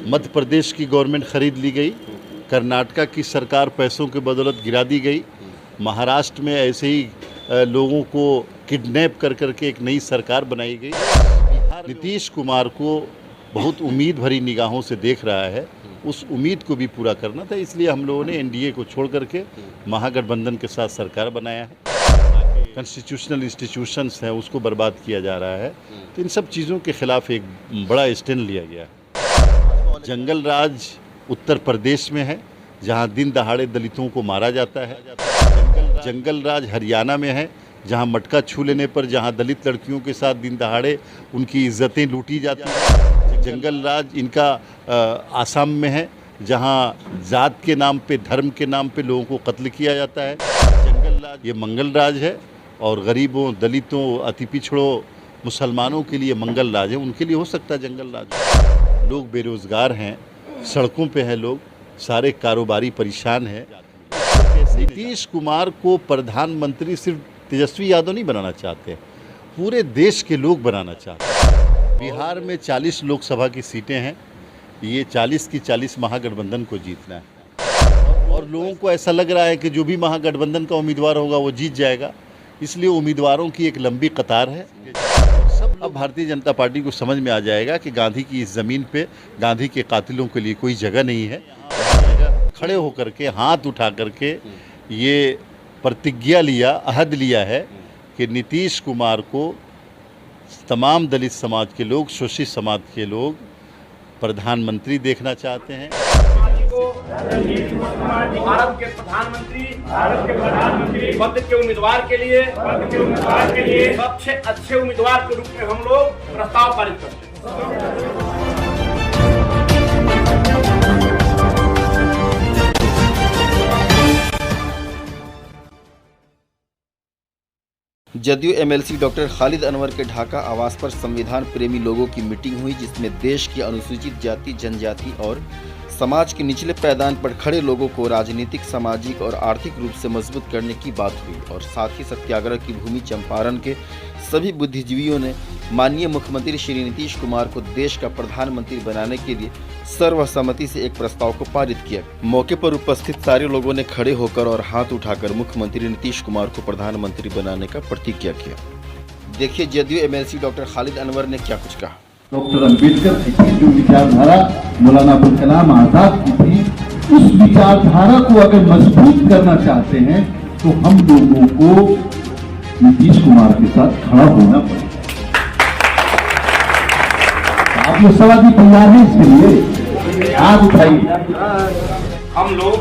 मध्य प्रदेश की गवर्नमेंट खरीद ली गई, कर्नाटका की सरकार पैसों के बदौलत गिरा दी गई, महाराष्ट्र में ऐसे ही लोगों को किडनैप कर करके एक नई सरकार बनाई गई। नीतीश कुमार को बहुत उम्मीद भरी निगाहों से देख रहा है, उस उम्मीद को भी पूरा करना था, इसलिए हम लोगों ने एनडीए को छोड़ करके महागठबंधन के साथ सरकार बनाया है। कॉन्स्टिट्यूशनल इंस्टीट्यूशंस हैं उसको बर्बाद किया जा रहा है, तो इन सब चीज़ों के खिलाफ एक बड़ा स्टैंड लिया गया है। जंगल राज उत्तर प्रदेश में है, जहां दिन दहाड़े दलितों को मारा जाता है। जंगल राज हरियाणा में है, जहां मटका छू लेने पर जहां दलित लड़कियों के साथ दिन दहाड़े उनकी इज्जतें लूटी जाती हैं। जंगल राज इनका आसाम में है, जहां जात के नाम पे, धर्म के नाम पे लोगों को कत्ल किया जाता है। जंगल राज ये मंगल राज है, और गरीबों, दलितों, अति पिछड़ों, मुसलमानों के लिए मंगल राज है। उनके लिए हो सकता है जंगल राज। लोग बेरोज़गार हैं, सड़कों पे हैं लोग, सारे कारोबारी परेशान हैं। नीतीश कुमार को प्रधानमंत्री सिर्फ तेजस्वी यादव नहीं बनाना चाहते, पूरे देश के लोग बनाना चाहते हैं। बिहार में 40 लोकसभा की सीटें हैं, ये 40 की 40 महागठबंधन को जीतना है, और लोगों को ऐसा लग रहा है कि जो भी महागठबंधन का उम्मीदवार होगा वो जीत जाएगा, इसलिए उम्मीदवारों की एक लंबी कतार है। अब भारतीय जनता पार्टी को समझ में आ जाएगा कि गांधी की इस ज़मीन पे गांधी के कातिलों के लिए कोई जगह नहीं है। खड़े होकर के, हाथ उठा करके ये प्रतिज्ञा लिया, अहद लिया है कि नीतीश कुमार को तमाम दलित समाज के लोग, शोषित समाज के लोग प्रधानमंत्री देखना चाहते हैं। भारत के प्रधानमंत्री पद के उम्मीदवार के लिए सबसे अच्छे उम्मीदवार के रूप में हम लोग प्रस्ताव पारित करते हैं। जदयू एमएलसी डॉक्टर खालिद अनवर के ढाका आवास पर संविधान प्रेमी लोगों की मीटिंग हुई, जिसमें देश की अनुसूचित जाति, जनजाति और समाज के निचले पैदान पर खड़े लोगों को राजनीतिक, सामाजिक और आर्थिक रूप से मजबूत करने की बात हुई। और साथ ही सत्याग्रह की भूमि चंपारण के सभी बुद्धिजीवियों ने माननीय मुख्यमंत्री श्री नीतीश कुमार को देश का प्रधानमंत्री बनाने के लिए सर्वसम्मति से एक प्रस्ताव को पारित किया। मौके पर उपस्थित सारे लोगों ने खड़े होकर और हाथ उठाकर मुख्यमंत्री नीतीश कुमार को प्रधानमंत्री बनाने का प्रतिज्ञा किया। देखिए जदयू एमएलसी डॉक्टर खालिद अनवर ने क्या कुछ कहा। डॉक्टर अम्बेडकर की थी जो विचारधारा, मौलाना अबुल कलाम आजाद की थी, उस विचारधारा को अगर मजबूत करना चाहते हैं तो हम लोगों को नीतीश कुमार के साथ खड़ा होना पड़ेगा। आप लोग सवाल भी तैयार हैं इसके लिए? हाथ उठाइए। हम लोग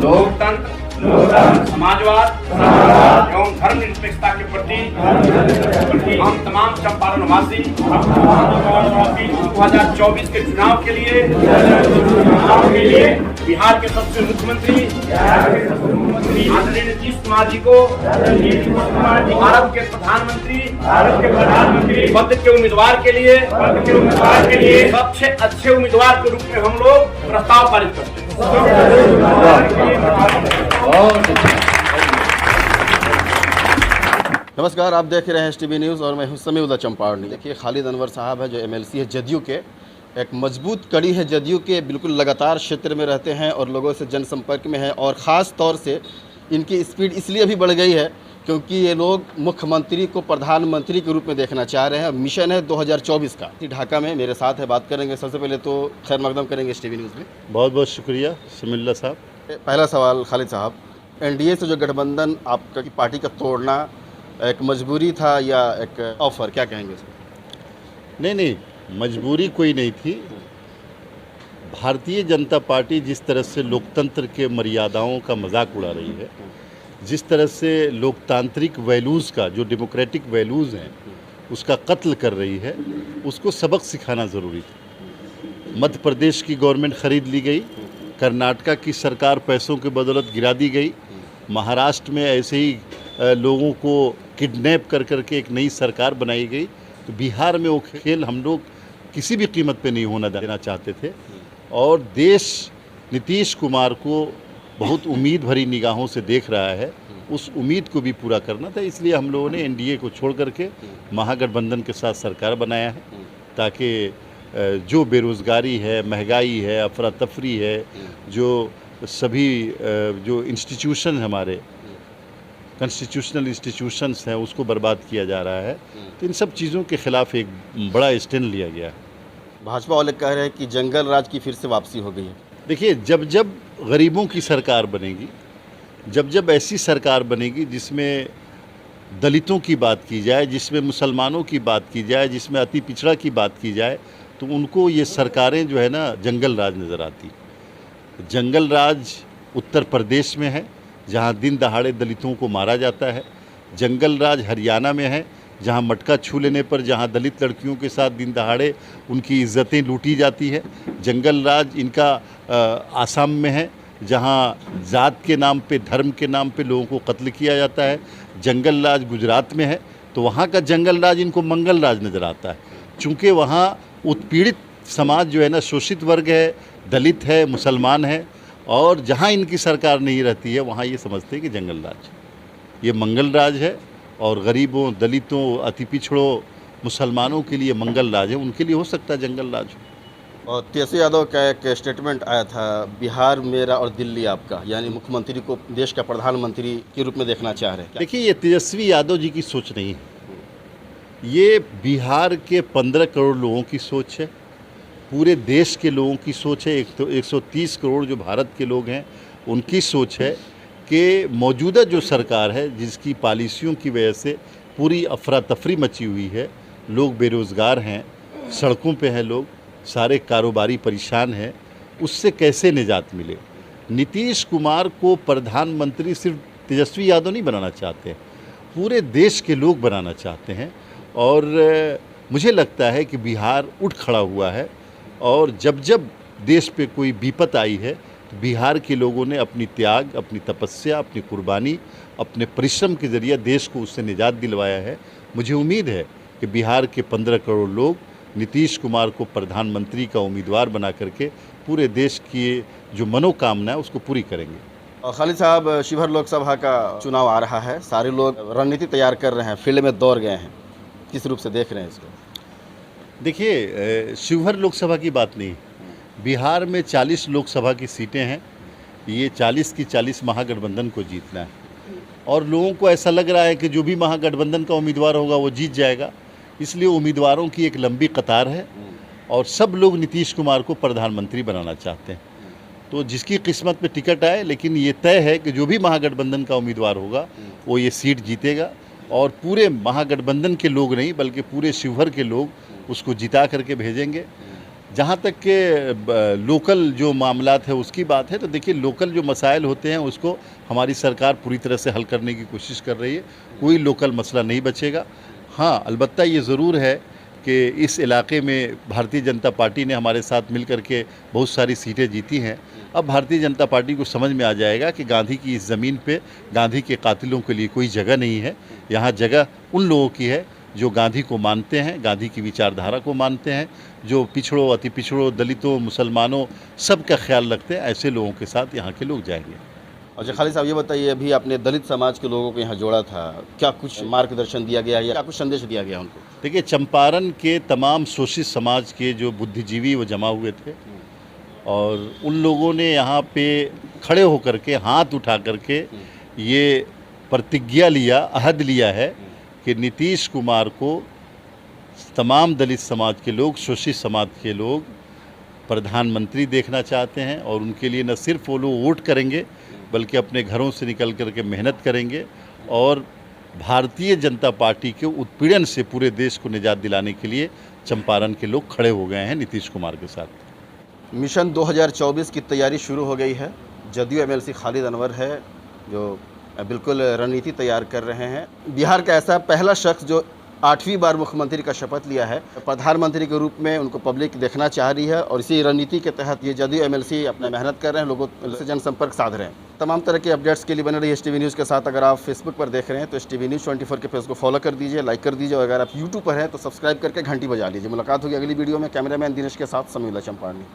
लोकतंत्र, समाजवाद एवं धर्मनिरपेक्षता के प्रति हम तमाम चंपारण वासी 2024 के चुनाव के लिए बिहार के सबसे मुख्यमंत्री आदरणीय नीतीश कुमार जी को भारत के प्रधानमंत्री पद के उम्मीदवार के लिए सबसे अच्छे उम्मीदवार के रूप में हम लोग प्रस्ताव पारित करते हैं। नमस्कार, आप देख रहे हैं एसटीवी न्यूज़ और मैं हूं समीउद्दीन चंपारनी। देखिए खालिद अनवर साहब है जो एमएलसी है जदयू के, एक मजबूत कड़ी है जदयू के, बिल्कुल लगातार क्षेत्र में रहते हैं और लोगों से जनसंपर्क में है, और ख़ास तौर से इनकी स्पीड इसलिए भी बढ़ गई है क्योंकि ये लोग मुख्यमंत्री को प्रधानमंत्री के रूप में देखना चाह रहे हैं। मिशन है 2024 का। ढाका में मेरे साथ है, बात करेंगे। सबसे पहले तो खैर मकदम करेंगे एसटीवी न्यूज़ में। बहुत बहुत शुक्रिया समीउल्लाह साहब। पहला सवाल खालिद साहब, एनडीए से जो गठबंधन आपकी पार्टी का तोड़ना एक मजबूरी था या एक ऑफर, क्या कहेंगे उसमें? नहीं, मजबूरी कोई नहीं थी। भारतीय जनता पार्टी जिस तरह से लोकतंत्र के मर्यादाओं का मजाक उड़ा रही है, जिस तरह से लोकतांत्रिक वैल्यूज़ का, जो डेमोक्रेटिक वैल्यूज़ हैं, उसका कत्ल कर रही है, उसको सबक सिखाना ज़रूरी था। मध्य प्रदेश की गवर्नमेंट ख़रीद ली गई, कर्नाटका की सरकार पैसों के बदौलत गिरा दी गई, महाराष्ट्र में ऐसे ही लोगों को किडनैप कर करके एक नई सरकार बनाई गई। तो बिहार में वो खेल हम लोग किसी भी कीमत पे नहीं होना देना चाहते थे, और देश नीतीश कुमार को बहुत उम्मीद भरी निगाहों से देख रहा है, उस उम्मीद को भी पूरा करना था, इसलिए हम लोगों ने एनडीए को छोड़ करके महागठबंधन के साथ सरकार बनाया है, ताकि जो बेरोज़गारी है, महंगाई है, अफरा तफरी है, जो सभी जो इंस्टीट्यूशन हमारे कॉन्स्टिट्यूशनल इंस्टीट्यूशंस हैं उसको बर्बाद किया जा रहा है। तो इन सब चीज़ों के ख़िलाफ़ एक बड़ा स्टैंड लिया गया है। भाजपा वाले कह रहे हैं कि जंगल राज की फिर से वापसी हो गई है। देखिए, जब जब गरीबों की सरकार बनेगी, जब जब ऐसी सरकार बनेगी जिसमें दलितों की बात की जाए, जिसमें मुसलमानों की बात की जाए, जिसमें अति पिछड़ा की बात की जाए, तो उनको ये सरकारें जो है ना जंगल राज नज़र आती। जंगल राज उत्तर प्रदेश में है, जहाँ दिन दहाड़े दलितों को मारा जाता है। जंगल राज हरियाणा में है, जहाँ मटका छू लेने पर जहाँ दलित लड़कियों के साथ दिन दहाड़े उनकी इज्जतें लूटी जाती है। जंगल राज इनका आसाम में है, जहाँ जात के नाम पे, धर्म के नाम पे लोगों को कत्ल किया जाता है। जंगल राज गुजरात में है, तो वहाँ का जंगल राज इनको मंगल राज नज़र आता है। चूँकि वहाँ उत्पीड़ित समाज जो है ना, शोषित वर्ग है, दलित है, मुसलमान है, और जहाँ इनकी सरकार नहीं रहती है वहाँ ये समझते हैं कि जंगल राज, ये मंगल राज है। और गरीबों, दलितों, अति पिछड़ों, मुसलमानों के लिए मंगल राज है, उनके लिए हो सकता है जंगल राज। और तेजस्वी यादव का एक स्टेटमेंट आया था, बिहार मेरा और दिल्ली आपका, यानी मुख्यमंत्री को देश का प्रधानमंत्री के रूप में देखना चाह रहे हैं। देखिए, ये तेजस्वी यादव जी की सोच नहीं है, ये बिहार के 15 करोड़ लोगों की सोच है, पूरे देश के लोगों की सोच है। 130 करोड़ जो भारत के लोग हैं उनकी सोच है कि मौजूदा जो सरकार है, जिसकी पॉलिसियों की वजह से पूरी अफरा तफरी मची हुई है, लोग बेरोज़गार हैं, सड़कों पे हैं लोग, सारे कारोबारी परेशान हैं, उससे कैसे निजात मिले। नीतीश कुमार को प्रधानमंत्री सिर्फ तेजस्वी यादव नहीं बनाना चाहते हैं, पूरे देश के लोग बनाना चाहते हैं। और मुझे लगता है कि बिहार उठ खड़ा हुआ है, और जब जब देश पे कोई विपत आई है तो बिहार के लोगों ने अपनी त्याग, अपनी तपस्या, अपनी कुर्बानी, अपने परिश्रम के ज़रिए देश को उससे निजात दिलवाया है। मुझे उम्मीद है कि बिहार के 15 करोड़ लोग नीतीश कुमार को प्रधानमंत्री का उम्मीदवार बना करके पूरे देश की जो मनोकामना है उसको पूरी करेंगे। और खालिद साहब, शिवहर लोकसभा का चुनाव आ रहा है, सारे लोग रणनीति तैयार कर रहे हैं, फील्ड में दौड़ गए हैं, किस रूप से देख रहे हैं इसको? देखिए, शिवहर लोकसभा की बात नहीं, बिहार में 40 लोकसभा की सीटें हैं, ये 40 की 40 महागठबंधन को जीतना है, और लोगों को ऐसा लग रहा है कि जो भी महागठबंधन का उम्मीदवार होगा वो जीत जाएगा। इसलिए उम्मीदवारों की एक लंबी कतार है, और सब लोग नीतीश कुमार को प्रधानमंत्री बनाना चाहते हैं। तो जिसकी किस्मत में टिकट आए, लेकिन ये तय है कि जो भी महागठबंधन का उम्मीदवार होगा वो ये सीट जीतेगा, और पूरे महागठबंधन के लोग नहीं बल्कि पूरे शिवहर के लोग उसको जिता करके भेजेंगे। जहाँ तक के लोकल जो मामलात है उसकी बात है, तो देखिए, लोकल जो मसाइल होते हैं उसको हमारी सरकार पूरी तरह से हल करने की कोशिश कर रही है, कोई लोकल मसला नहीं बचेगा। हाँ, अलबत्ता ये ज़रूर है कि इस इलाके में भारतीय जनता पार्टी ने हमारे साथ मिल कर के बहुत सारी सीटें जीती हैं। अब भारतीय जनता पार्टी को समझ में आ जाएगा कि गांधी की इस ज़मीन पे गांधी के कातिलों के लिए कोई जगह नहीं है। यहाँ जगह उन लोगों की है जो गांधी को मानते हैं, गांधी की विचारधारा को मानते हैं, जो पिछड़ों, अति पिछड़ों, दलितों, मुसलमानों सब का ख्याल रखते हैं। ऐसे लोगों के साथ यहाँ के लोग जाएंगे। अच्छा खालिद साहब, ये बताइए, अभी आपने दलित समाज के लोगों को यहाँ जोड़ा था, क्या कुछ मार्गदर्शन दिया गया या क्या कुछ संदेश दिया गया उनको? देखिए, चंपारण के तमाम शोषित समाज के जो बुद्धिजीवी वो जमा हुए थे, और उन लोगों ने यहाँ पे खड़े होकर के, हाथ उठा करके ये प्रतिज्ञा लिया, अहद लिया है कि नीतीश कुमार को तमाम दलित समाज के लोग, शोषित समाज के लोग प्रधानमंत्री देखना चाहते हैं। और उनके लिए न सिर्फ वो लोग वोट करेंगे बल्कि अपने घरों से निकल कर के मेहनत करेंगे, और भारतीय जनता पार्टी के उत्पीड़न से पूरे देश को निजात दिलाने के लिए चंपारण के लोग खड़े हो गए हैं नीतीश कुमार के साथ। मिशन 2024 की तैयारी शुरू हो गई है। जदयू एमएलसी खालिद अनवर है जो बिल्कुल रणनीति तैयार कर रहे हैं। बिहार का ऐसा पहला शख्स जो 8वीं बार मुख्यमंत्री का शपथ लिया है, प्रधानमंत्री के रूप में उनको पब्लिक देखना चाह रही है, और इसी रणनीति के तहत ये जदयू एमएलसी अपना मेहनत कर रहे हैं, लोगों से जनसंपर्क साध रहे हैं। तमाम तरह के अपडेट्स के लिए बने रहिए STV न्यूज़ के साथ। अगर आप फेसबुक पर देख रहे हैं तो STV न्यूज़ 24 के पेज को फॉलो कर दीजिए, लाइक कर दीजिए, और अगर आप यूट्यूब पर हैं तो सब्सक्राइब करके घंटी बजा लीजिए। मुलाकात होगी अगली वीडियो में। कैमरामैन दिनेश के साथ समीला चंपारनी।